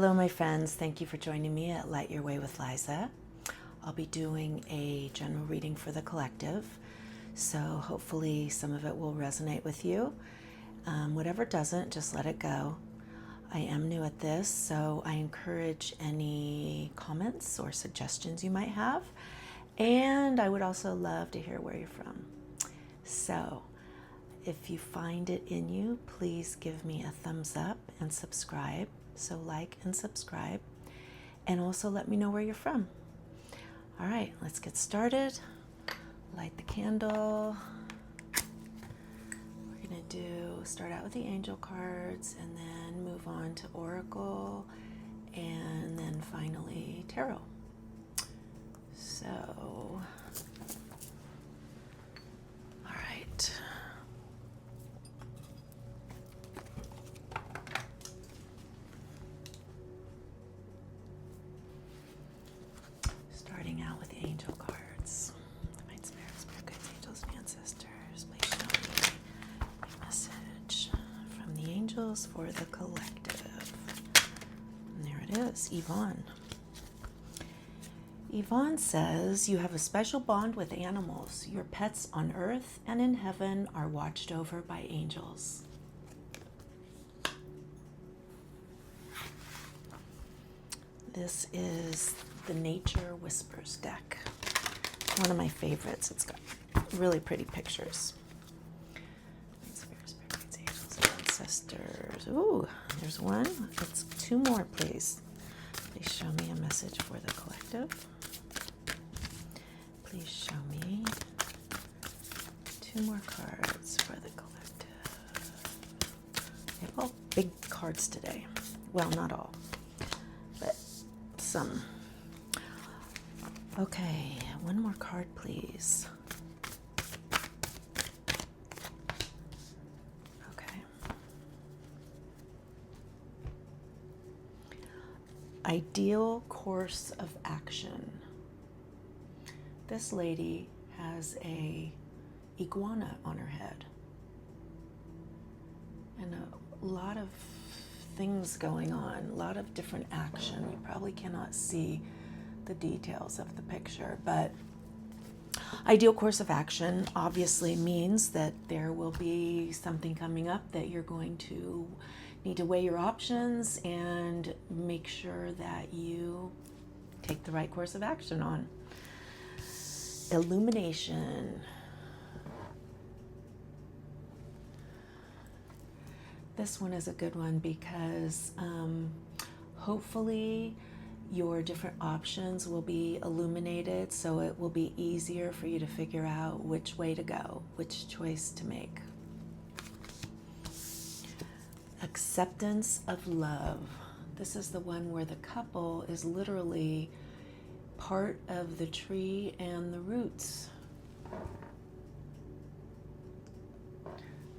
Hello, my friends. Thank you for joining me at Light Your Way with Liza. I'll be doing a general reading for the collective, so hopefully some of it will resonate with you. Whatever doesn't, just let it go. I am new at this, so I encourage any comments or suggestions you might have, and I would also love to hear where you're from. So, if you find it in you, please give me a thumbs up and subscribe. So like and subscribe, and also let me know where you're from. All right, let's get started. Light the candle. We're gonna start out with the angel cards and then move on to oracle and then finally tarot. So, all right. Starting out with the angel cards. Divine spirits, spirit guides, angels, and ancestors, please show me a message from the angels for the collective. And there it is, Yvonne. Yvonne says, you have a special bond with animals. Your pets on earth and in heaven are watched over by angels. This is the Nature Whispers deck. It's one of my favorites. It's got really pretty pictures. Spirits, angels, and ancestors. Ooh, there's one. It's two more, please. Please show me a message for the collective. Please show me two more cards for the collective. They have all big cards today. Well, not all, but some. Okay, one more card, please. Okay. Ideal course of action. This lady has a iguana on her head. And a lot of things going on, a lot of different action. You probably cannot see the details of the picture, but ideal course of action obviously means that there will be something coming up that you're going to need to weigh your options and make sure that you take the right course of action on. Illumination. This one is a good one because hopefully your different options will be illuminated, so it will be easier for you to figure out which way to go, which choice to make. Acceptance of love. This is the one where the couple is literally part of the tree and the roots.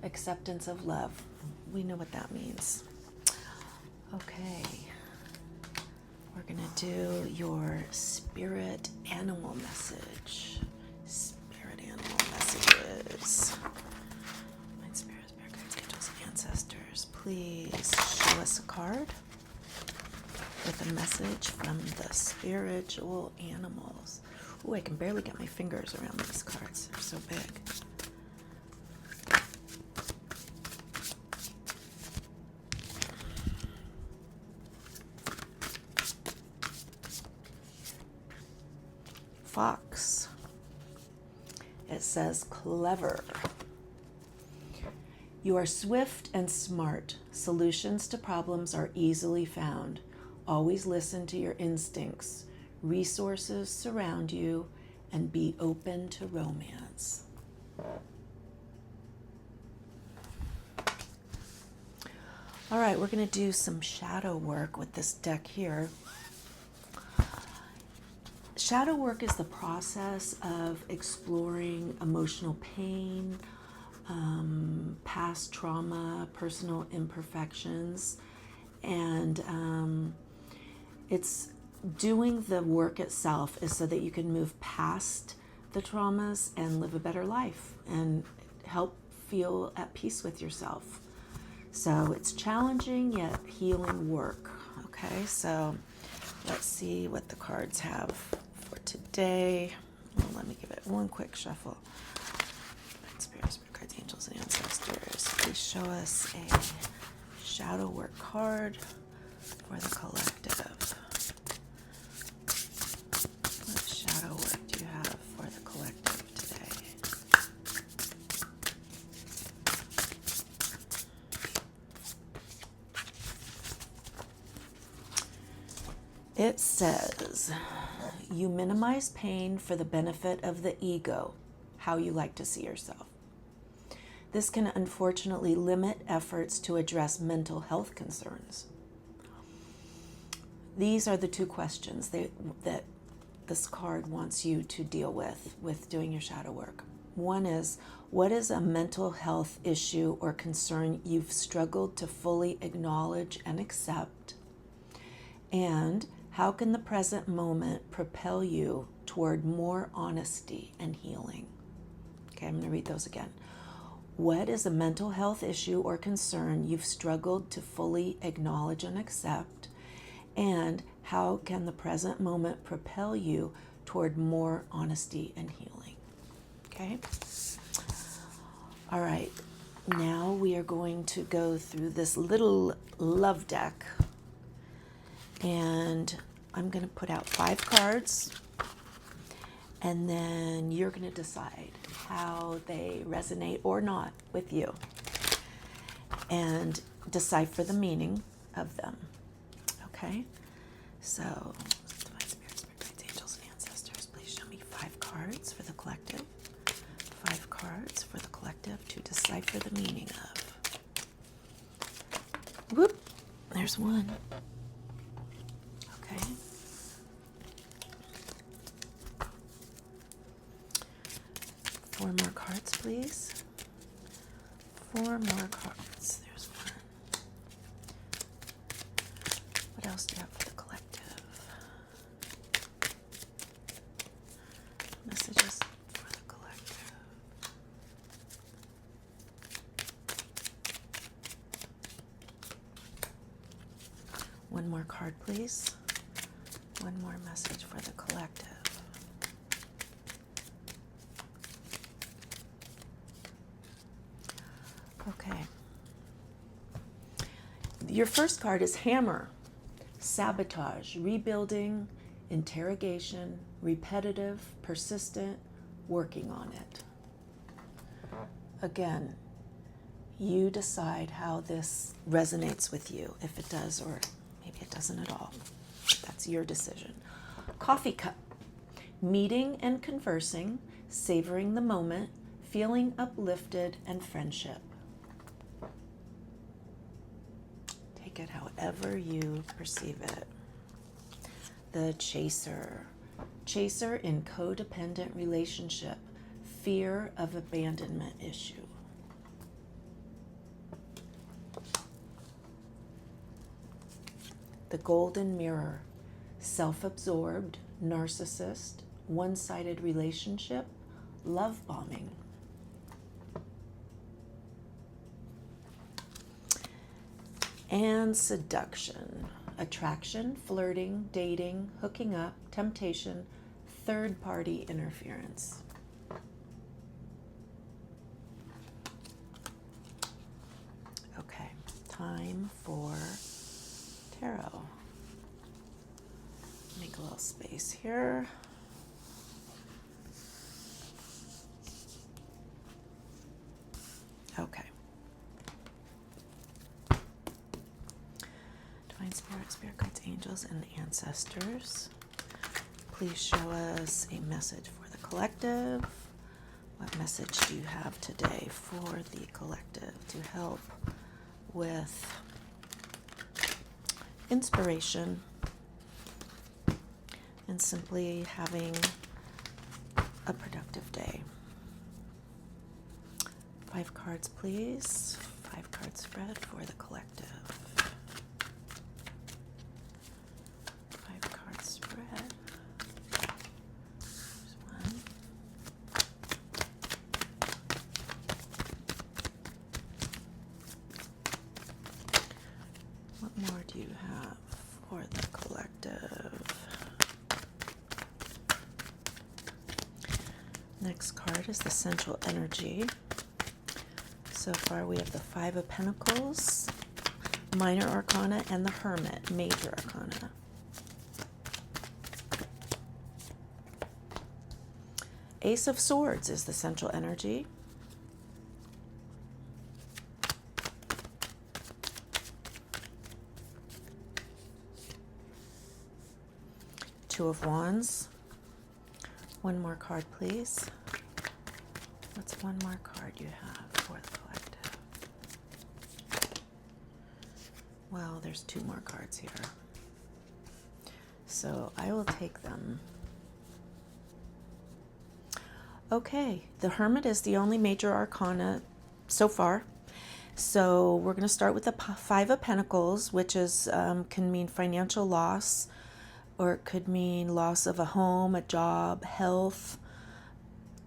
Acceptance of love. We know what that means. Okay. We're going to do your spirit animal message. Spirit animal messages. My spirit guides, angels, and ancestors. Please show us a card with a message from the spiritual animals. Ooh, I can barely get my fingers around these cards. They're so big. Fox. It says clever. You are swift and smart. Solutions to problems are easily found. Always listen to your instincts. Resources surround you, and be open to romance. All right, we're going to do some shadow work with this deck here. Shadow work is the process of exploring emotional pain, past trauma, personal imperfections, and it's doing the work itself is so that you can move past the traumas and live a better life and help feel at peace with yourself. So it's challenging yet healing work. Okay. Okay, so let's see what the cards have for today. Well, let me give it one quick shuffle. Spirit guides, angels, and ancestors, please show us a shadow work card for the collective. What shadow work do you have for the collective today? It says, you minimize pain for the benefit of the ego, how you like to see yourself. This can unfortunately limit efforts to address mental health concerns. These are the two questions that this card wants you to deal with doing your shadow work. One is, what is a mental health issue or concern you've struggled to fully acknowledge and accept? And how can the present moment propel you toward more honesty and healing? Okay, I'm going to read those again. What is a mental health issue or concern you've struggled to fully acknowledge and accept? And how can the present moment propel you toward more honesty and healing? Okay? All right. Now we are going to go through this little love deck. And I'm going to put out 5 cards. And then you're going to decide how they resonate or not with you. And decipher the meaning of them. Okay? So, Divine Spirit, guides, angels, and ancestors, please show me 5 cards for the collective. 5 cards for the collective to decipher the meaning of. Whoop! There's one. Okay. 4 more cards, please. 4 more cards. There's one. What else do you have for the collective? Messages for the collective. One more card, please. One more message for the collective. Okay. Your first card is Hammer. Sabotage, rebuilding, interrogation, repetitive, persistent, working on it. Again, you decide how this resonates with you, if it does or maybe it doesn't at all. That's your decision. Coffee cup. Meeting and conversing, savoring the moment, feeling uplifted, and friendship. Take it however you perceive it. The chaser. Chaser in codependent relationship, fear of abandonment issue. The golden mirror. Self-absorbed, narcissist, one-sided relationship, love bombing. And seduction. Attraction, flirting, dating, hooking up, temptation, third-party interference. Okay, time for tarot. Make a little space here. Okay. Divine Spirit, Spirit guides, angels, and ancestors, please show us a message for the collective. What message do you have today for the collective to help with inspiration and simply having a productive day? 5 cards, please. 5 card spread for the collective. 5 card spread. There's one. What more do you have for Next card is the Central Energy. So far we have the Five of Pentacles, Minor Arcana, and the Hermit, Major Arcana. Ace of Swords is the Central Energy. Two of Wands. One more card, please. What's one more card you have for the collective? Well, there's two more cards here. So I will take them. Okay, the Hermit is the only major arcana so far. So we're going to start with the Five of Pentacles, which is can mean financial loss, or it could mean loss of a home, a job, health,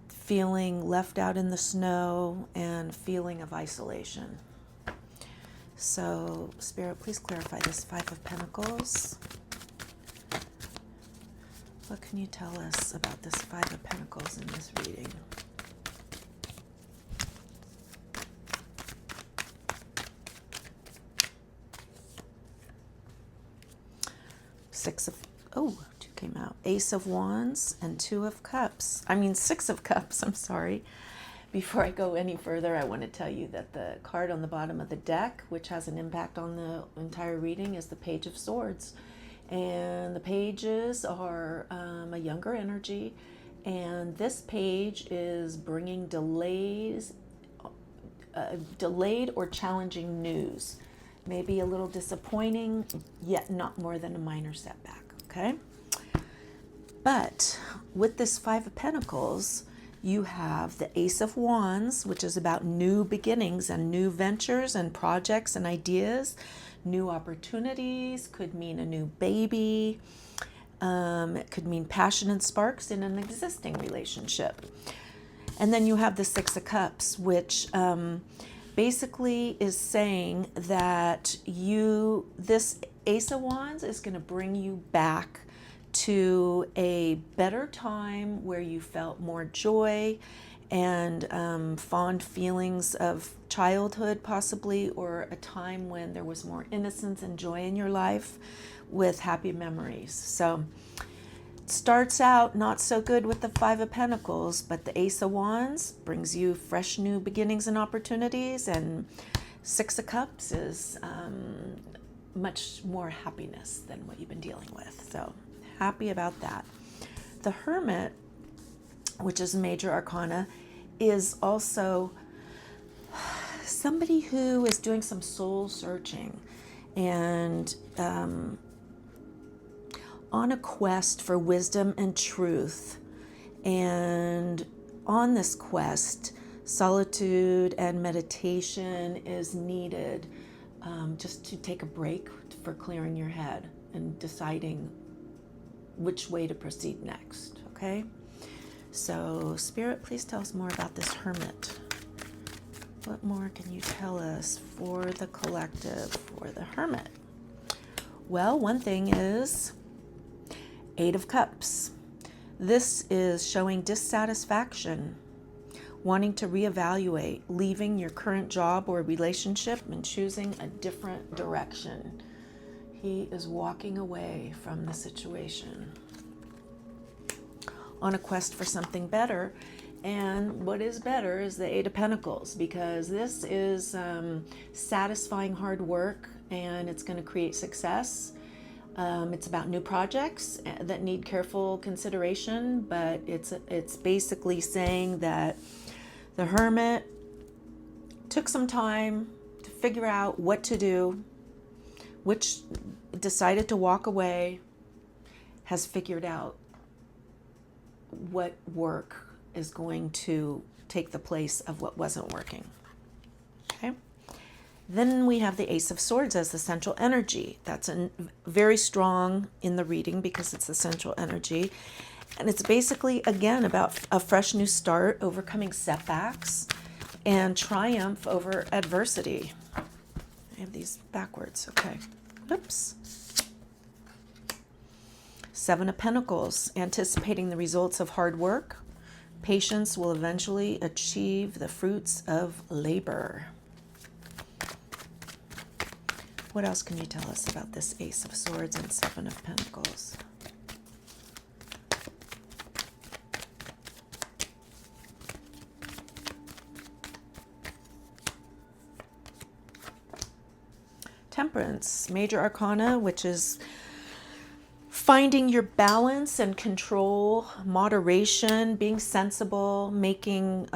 feeling left out in the snow, and feeling of isolation. So, Spirit, please clarify this Five of Pentacles. What can you tell us about this Five of Pentacles in this reading? Two came out. Ace of Wands and Two of Cups. Six of Cups, I'm sorry. Before I go any further, I want to tell you that the card on the bottom of the deck, which has an impact on the entire reading, is the Page of Swords. And the pages are a younger energy. And this page is bringing delayed or challenging news. Maybe a little disappointing, yet not more than a minor setback, okay? But with this Five of Pentacles, you have the Ace of Wands, which is about new beginnings and new ventures and projects and ideas. New opportunities, could mean a new baby. It could mean passion and sparks in an existing relationship. And then you have the Six of Cups, which basically is saying that this Ace of Wands is going to bring you back to a better time where you felt more joy and fond feelings of childhood possibly, or a time when there was more innocence and joy in your life with happy memories. So it starts out not so good with the Five of Pentacles, but the Ace of Wands brings you fresh new beginnings and opportunities, and Six of Cups is much more happiness than what you've been dealing with. So happy about that. The Hermit, which is major arcana, is also somebody who is doing some soul searching and on a quest for wisdom and truth. And on this quest, solitude and meditation is needed, just to take a break for clearing your head and deciding which way to proceed next, okay? So, Spirit, please tell us more about this Hermit. What more can you tell us for the collective, for the Hermit? Well, one thing is Eight of Cups. This is showing dissatisfaction, wanting to reevaluate, leaving your current job or relationship and choosing a different direction. He is walking away from the situation on a quest for something better. And what is better is the Eight of Pentacles, because this is satisfying hard work, and it's going to create success. It's about new projects that need careful consideration, but it's basically saying that the Hermit took some time to figure out what to do, which decided to walk away, has figured out what work is going to take the place of what wasn't working. Okay. Then we have the Ace of Swords as the central energy. That's very strong in the reading because it's the central energy. And it's basically, again, about a fresh new start, overcoming setbacks, and triumph over adversity. I have these backwards. Okay. Oops. Seven of Pentacles, anticipating the results of hard work, Patience will eventually achieve the fruits of labor. What else can you tell us about this Ace of Swords and Seven of Pentacles? Temperance, Major Arcana, which is finding your balance and control, moderation, being sensible, making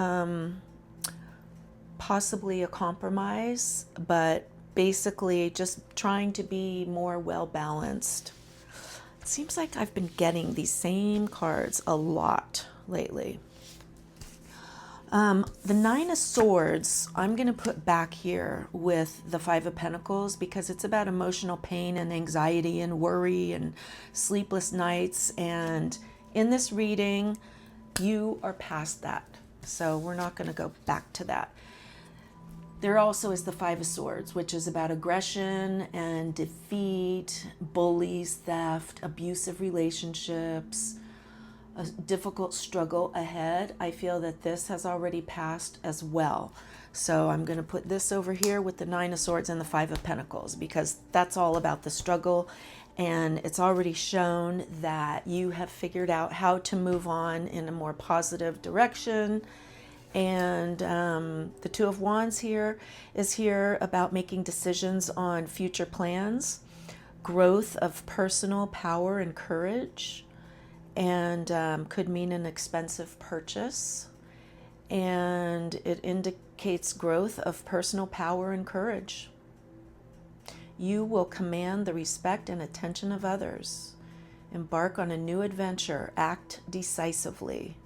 possibly a compromise, but basically just trying to be more well-balanced. It seems like I've been getting these same cards a lot lately. The Nine of Swords, I'm going to put back here with the Five of Pentacles because it's about emotional pain and anxiety and worry and sleepless nights. And in this reading, you are past that. So we're not going to go back to that. There also is the Five of Swords, which is about aggression and defeat, bullies, theft, abusive relationships, a difficult struggle ahead. I feel that this has already passed as well. So I'm going to put this over here with the Nine of Swords and the Five of Pentacles because that's all about the struggle. And it's already shown that you have figured out how to move on in a more positive direction. And the Two of Wands here is here about making decisions on future plans, growth of personal power and courage, and could mean an expensive purchase. And it indicates growth of personal power and courage. You will command the respect and attention of others. Embark on a new adventure. Act decisively.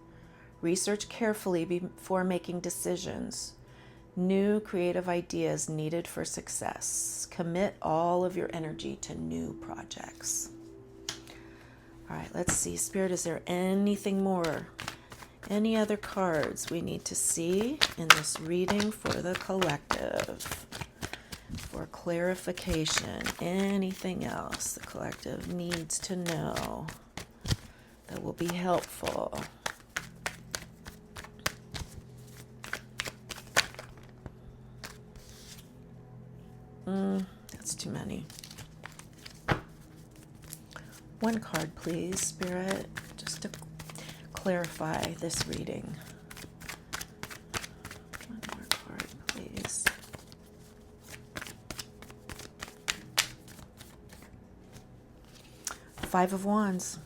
Research carefully before making decisions. New creative ideas needed for success. Commit all of your energy to new projects. All right, let's see. Spirit, is there anything more? Any other cards we need to see in this reading for the collective? For clarification, anything else the collective needs to know that will be helpful? That's too many. One card, please, Spirit, just to clarify this reading. One more card, please. Five of Wands.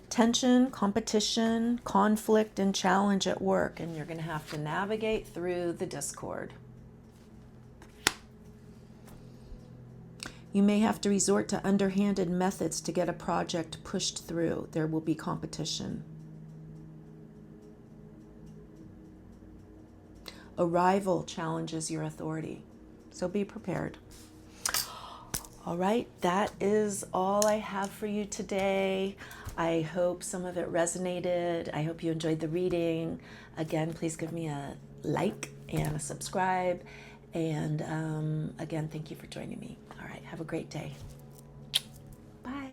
Tension, competition, conflict, and challenge at work, and you're going to have to navigate through the discord. You may have to resort to underhanded methods to get a project pushed through. There will be competition. A rival challenges your authority, so be prepared. All right, that is all I have for you today. I hope some of it resonated. I hope you enjoyed the reading. Again, please give me a like and a subscribe. And again, thank you for joining me. All right, have a great day. Bye.